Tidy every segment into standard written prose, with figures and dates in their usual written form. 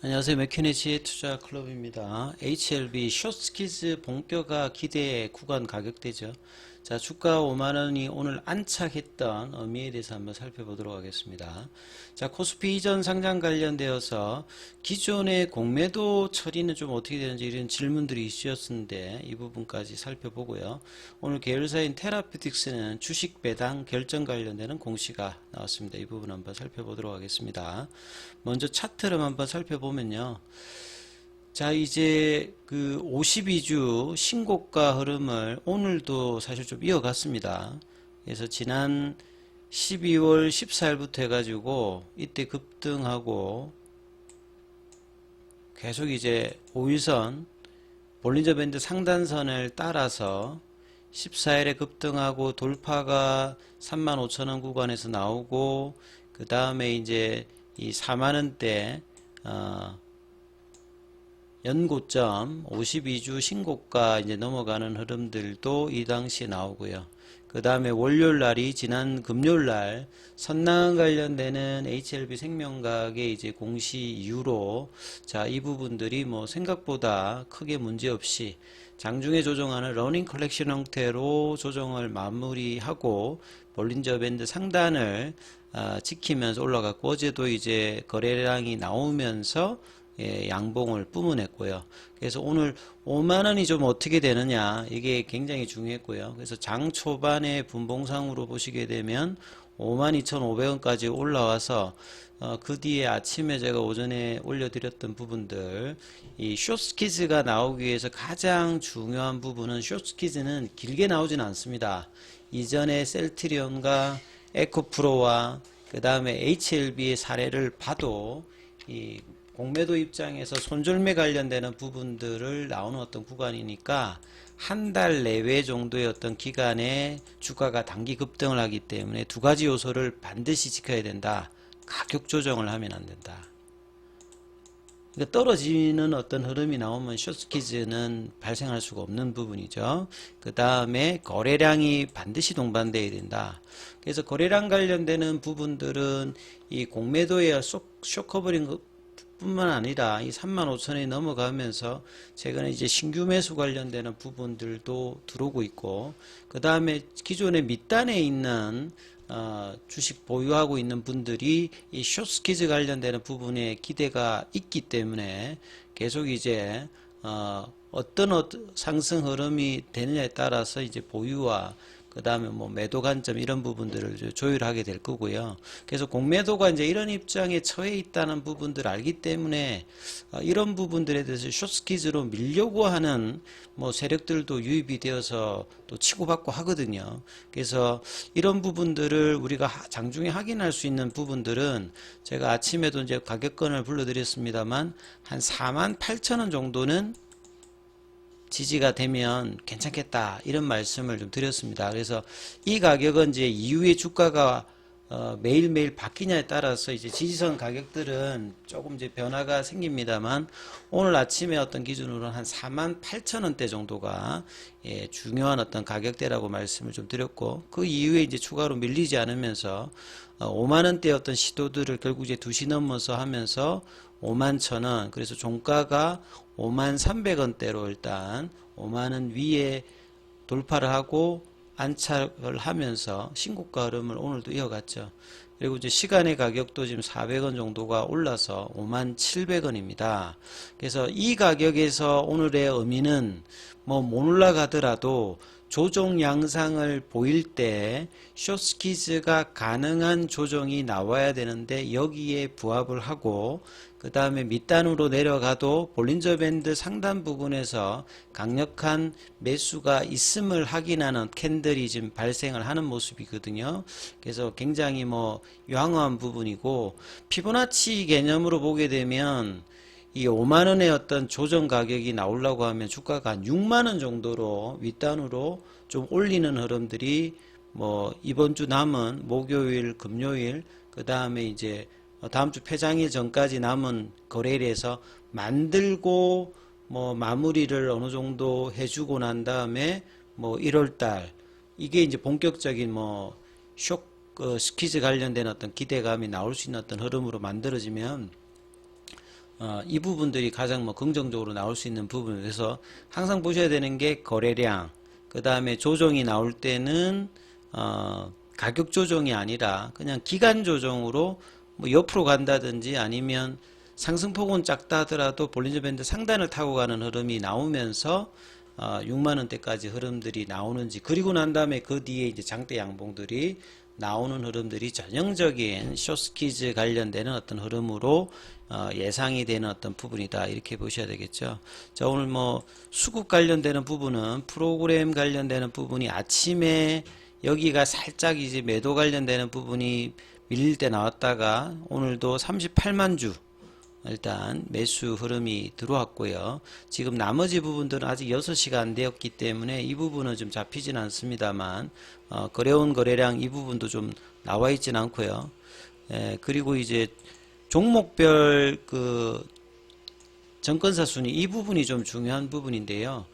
안녕하세요. 맥케니지 투자 클럽입니다. HLB 숏스키즈 본격화 기대 구간 가격대죠. 자, 주가 5만원이 오늘 안착했던 의미에 대해서 한번 살펴보도록 하겠습니다. 자, 코스피 이전 상장 관련되어서 기존의 공매도 처리는 좀 어떻게 되는지 이런 질문들이 있으셨는데 이 부분까지 살펴보고요. 오늘 계열사인 테라피틱스는 주식 배당 결정 관련되는 공시가 나왔습니다. 이 부분 한번 살펴보도록 하겠습니다. 먼저 차트를 한번 살펴보면요. 자, 이제 그 52주 신고가 흐름을 오늘도 사실 좀 이어갔습니다. 그래서 지난 12월 14일부터 해가지고 이때 급등하고 계속 이제 5일선 볼린저 밴드 상단선을 따라서 14일에 급등하고 돌파가 35,000원 구간에서 나오고 그 다음에 이제 이 4만원대 연고점 52주 신고가 이제 넘어가는 흐름들도 이 당시에 나오고요. 그 다음에 월요일 날이 지난 금요일 날 선낭 관련되는 HLB 생명과학의 이제 공시 이후로 자, 이 부분들이 뭐 생각보다 크게 문제없이 장중에 조정하는 러닝 컬렉션 형태로 조정을 마무리하고 볼린저 밴드 상단을 지키면서 올라갔고 어제도 이제 거래량이 나오면서 양봉을 뿜어냈고요. 그래서 오늘 5만원이 좀 어떻게 되느냐 이게 굉장히 중요했고요. 그래서 장 초반에 분봉상으로 보시게 되면 52,500원까지 올라와서 그 뒤에 아침에 제가 오전에 올려드렸던 부분들 이 숏스키즈가 나오기 위해서 가장 중요한 부분은 숏스키즈는 길게 나오진 않습니다. 이전에 셀트리온과 에코프로와 그 다음에 HLB의 사례를 봐도 이 공매도 입장에서 손절매 관련되는 부분들을 나오는 어떤 구간이니까 한 달 내외 정도의 어떤 기간에 주가가 단기 급등을 하기 때문에 두 가지 요소를 반드시 지켜야 된다. 가격 조정을 하면 안 된다. 그러니까 떨어지는 어떤 흐름이 나오면 숏스키즈는 발생할 수가 없는 부분이죠. 그 다음에 거래량이 반드시 동반되어야 된다. 그래서 거래량 관련되는 부분들은 이 공매도의 쇼커버링 뿐만 아니라 이 35,000원이 넘어가면서 최근에 이제 신규 매수 관련되는 부분들도 들어오고 있고 그 다음에 기존의 밑단에 있는 주식 보유하고 있는 분들이 이 숏스키즈 관련되는 부분에 기대가 있기 때문에 계속 이제 어떤 상승 흐름이 되느냐에 따라서 이제 보유와 그 다음에 뭐 매도 관점 이런 부분들을 조율하게 될 거고요. 그래서 공매도가 이제 이런 입장에 처해 있다는 부분들을 알기 때문에 이런 부분들에 대해서 숏스키즈로 밀려고 하는 뭐 세력들도 유입이 되어서 또 치고받고 하거든요. 그래서 이런 부분들을 우리가 장중에 확인할 수 있는 부분들은 제가 아침에도 이제 가격권을 불러드렸습니다만 한 48,000원 정도는 지지가 되면 괜찮겠다 이런 말씀을 좀 드렸습니다. 그래서 이 가격은 이제 이후에 주가가 매일매일 바뀌냐에 따라서 이제 지지선 가격들은 조금 이제 변화가 생깁니다만 오늘 아침에 어떤 기준으로는 한 48,000원대 정도가 중요한 어떤 가격대라고 말씀을 좀 드렸고 그 이후에 이제 추가로 밀리지 않으면서 5만원대 어떤 시도들을 결국 이제 2시 넘어서 하면서 51,000원 그래서 종가가 53,300원대로 일단 5만원 위에 돌파를 하고 안착을 하면서 신고가 흐름을 오늘도 이어갔죠. 그리고 이제 시간의 가격도 지금 400원 정도가 올라서 57,700원입니다. 그래서 이 가격에서 오늘의 의미는 뭐 못 올라가더라도 조정 양상을 보일 때 숏스키즈가 가능한 조정이 나와야 되는데 여기에 부합을 하고 그 다음에 밑단으로 내려가도 볼린저 밴드 상단 부분에서 강력한 매수가 있음을 확인하는 캔들이 지금 발생을 하는 모습이거든요. 그래서 굉장히 뭐 양호한 부분이고 피보나치 개념으로 보게 되면 이 5만원의 어떤 조정 가격이 나오려고 하면 주가가 한 6만원 정도로 윗단으로 좀 올리는 흐름들이 뭐 이번 주 남은 목요일, 금요일, 그 다음에 이제 다음 주 폐장일 전까지 남은 거래일에서 만들고 뭐 마무리를 어느 정도 해주고 난 다음에 뭐 1월달 이게 이제 본격적인 뭐 스키즈 관련된 어떤 기대감이 나올 수 있는 어떤 흐름으로 만들어지면 이 부분들이 가장 뭐 긍정적으로 나올 수 있는 부분에서 항상 보셔야 되는 게 거래량, 그 다음에 조정이 나올 때는 가격 조정이 아니라 그냥 기간 조정으로 뭐 옆으로 간다든지 아니면 상승폭은 작다 하더라도 볼린저 밴드 상단을 타고 가는 흐름이 나오면서 6만 원대까지 흐름들이 나오는지, 그리고 난 다음에 그 뒤에 이제 장대 양봉들이 나오는 흐름들이 전형적인 숏스퀴즈 관련되는 어떤 흐름으로 예상이 되는 어떤 부분이다, 이렇게 보셔야 되겠죠. 자, 오늘 뭐 수급 관련되는 부분은 프로그램 관련되는 부분이 아침에 여기가 살짝 이제 매도 관련되는 부분이 밀릴 때 나왔다가 오늘도 38만 주 일단 매수 흐름이 들어왔고요. 지금 나머지 부분들은 아직 6시가 안 되었기 때문에 이 부분은 좀 잡히진 않습니다만 거래원 거래량 이 부분도 좀 나와 있진 않고요. 그리고 이제 종목별 그 정권사 순위 이 부분이 좀 중요한 부분인데요.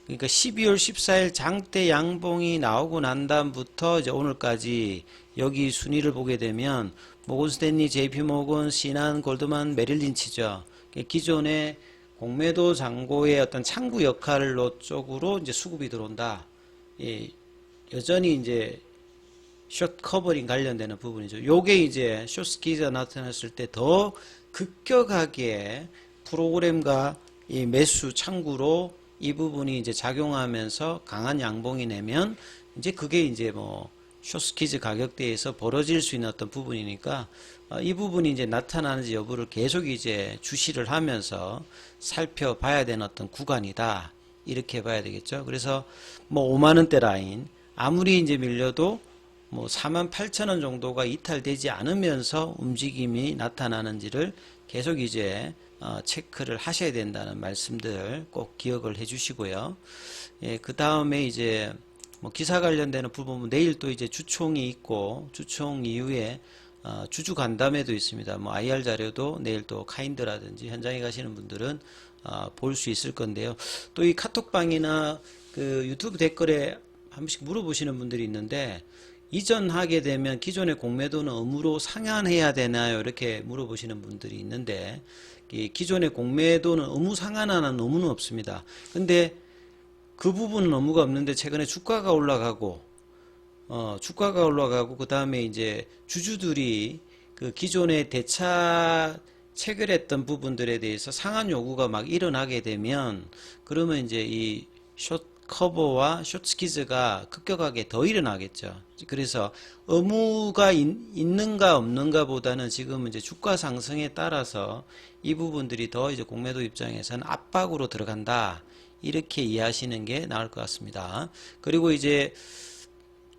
그러니까 12월 14일 장대 양봉이 나오고 난 다음부터 이제 오늘까지 여기 순위를 보게 되면 모건 스탠리, JP 모건, 신한, 골드만, 메릴 린치죠. 기존의 공매도 잔고의 어떤 창구 역할로 쪽으로 이제 수급이 들어온다. 여전히 이제 숏 커버링 관련되는 부분이죠. 요게 이제 숏 스퀴즈가 나타났을 때 더 급격하게 프로그램과 이 매수 창구로 이 부분이 이제 작용하면서 강한 양봉이 내면 이제 그게 이제 뭐 숏스퀴즈 가격대에서 벌어질 수 있는 어떤 부분이니까 이 부분이 이제 나타나는지 여부를 계속 이제 주시를 하면서 살펴봐야 되는 어떤 구간이다, 이렇게 봐야 되겠죠. 그래서 뭐 5만 원대 라인 아무리 이제 밀려도 뭐 48,000원 정도가 이탈되지 않으면서 움직임이 나타나는지를 계속 이제 체크를 하셔야 된다는 말씀들 꼭 기억을 해 주시고요. 그 다음에 이제 뭐 기사 관련되는 부분은 내일 또 이제 주총이 있고 주총 이후에 주주 간담회도 있습니다. 뭐 IR 자료도 내일 또 카인드라든지 현장에 가시는 분들은 볼 수 있을 건데요. 또 이 카톡방이나 그 유튜브 댓글에 한 번씩 물어보시는 분들이 있는데, 이전하게 되면 기존의 공매도는 의무로 상환해야 되나요? 이렇게 물어보시는 분들이 있는데, 기존의 공매도는 의무 상환하는 의무는 없습니다. 근데 그 부분은 의무가 없는데 최근에 주가가 올라가고 그 다음에 이제 주주들이 그 기존의 대차 체결했던 부분들에 대해서 상환 요구가 막 일어나게 되면 그러면 이제 이 숏 커버와 숏스퀴즈가 급격하게 더 일어나겠죠. 그래서 의무가 있는가 없는가 보다는 지금 이제 주가 상승에 따라서 이 부분들이 더 이제 공매도 입장에서는 압박으로 들어간다, 이렇게 이해하시는 게 나을 것 같습니다. 그리고 이제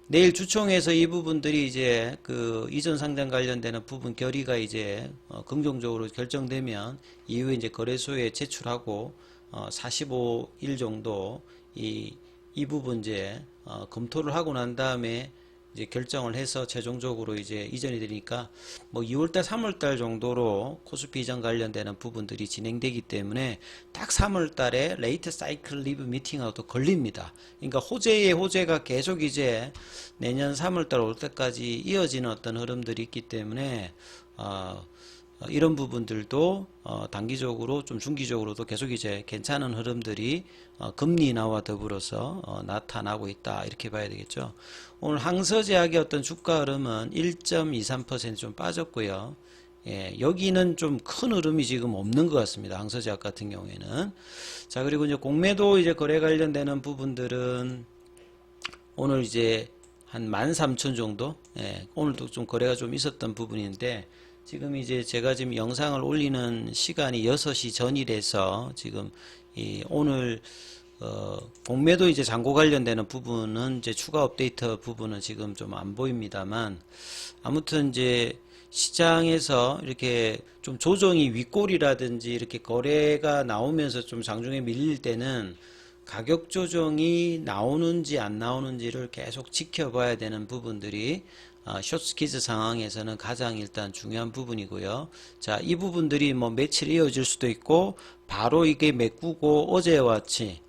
내일 주총에서 이 부분들이 이제 그 이전 상장 관련되는 부분 결의가 이제 긍정적으로 결정되면 이후에 이제 거래소에 제출하고 45일 정도 이 부분 이제 검토를 하고 난 다음에 이제 결정을 해서 최종적으로 이제 이전이 되니까 뭐 2월달, 3월달 정도로 코스피 이전 관련되는 부분들이 진행되기 때문에 딱 3월달에 레이트 사이클 리뷰 미팅하고도 걸립니다. 그러니까 호재의 호재가 계속 이제 내년 3월달 올 때까지 이어지는 어떤 흐름들이 있기 때문에 이런 부분들도 단기적으로 좀 중기적으로도 계속 이제 괜찮은 흐름들이 금리 인하와 더불어서 나타나고 있다, 이렇게 봐야 되겠죠. 오늘 항서제약의 어떤 주가 흐름은 1.23% 좀 빠졌고요. 여기는 좀 큰 흐름이 지금 없는 것 같습니다. 항서제약 같은 경우에는. 자, 그리고 이제 공매도 이제 거래 관련되는 부분들은 오늘 이제 한 13,000 정도, 오늘도 좀 거래가 좀 있었던 부분인데, 지금 이제 제가 지금 영상을 올리는 시간이 6시 전이라서 지금 오늘 공매도 이제 잔고 관련되는 부분은 이제 추가 업데이트 부분은 지금 좀 안 보입니다만, 아무튼 이제 시장에서 이렇게 좀 조정이 윗골이라든지 이렇게 거래가 나오면서 좀 장중에 밀릴 때는 가격 조정이 나오는지 안 나오는지를 계속 지켜봐야 되는 부분들이 숏스퀴즈 상황에서는 가장 일단 중요한 부분이고요. 자, 이 부분들이 뭐 며칠 이어질 수도 있고 바로 이게 메꾸고 어제와 같이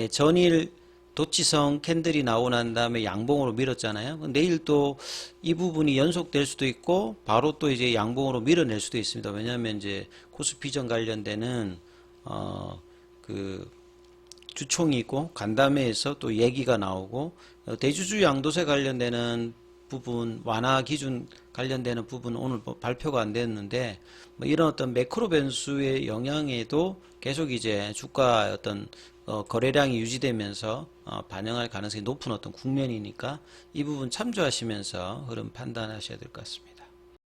전일 도치성 캔들이 나오고 난 다음에 양봉으로 밀었잖아요. 내일 또 이 부분이 연속될 수도 있고 바로 또 이제 양봉으로 밀어낼 수도 있습니다. 왜냐하면 이제 코스피전 관련되는 그 주총이 있고 간담회에서 또 얘기가 나오고 대주주 양도세 관련되는 부분 완화 기준 관련되는 부분은 오늘 발표가 안 됐는데 뭐 이런 어떤 매크로 변수의 영향에도 계속 이제 주가 어떤 거래량이 유지되면서 반영할 가능성이 높은 어떤 국면이니까 이 부분 참조하시면서 흐름 판단하셔야 될 것 같습니다.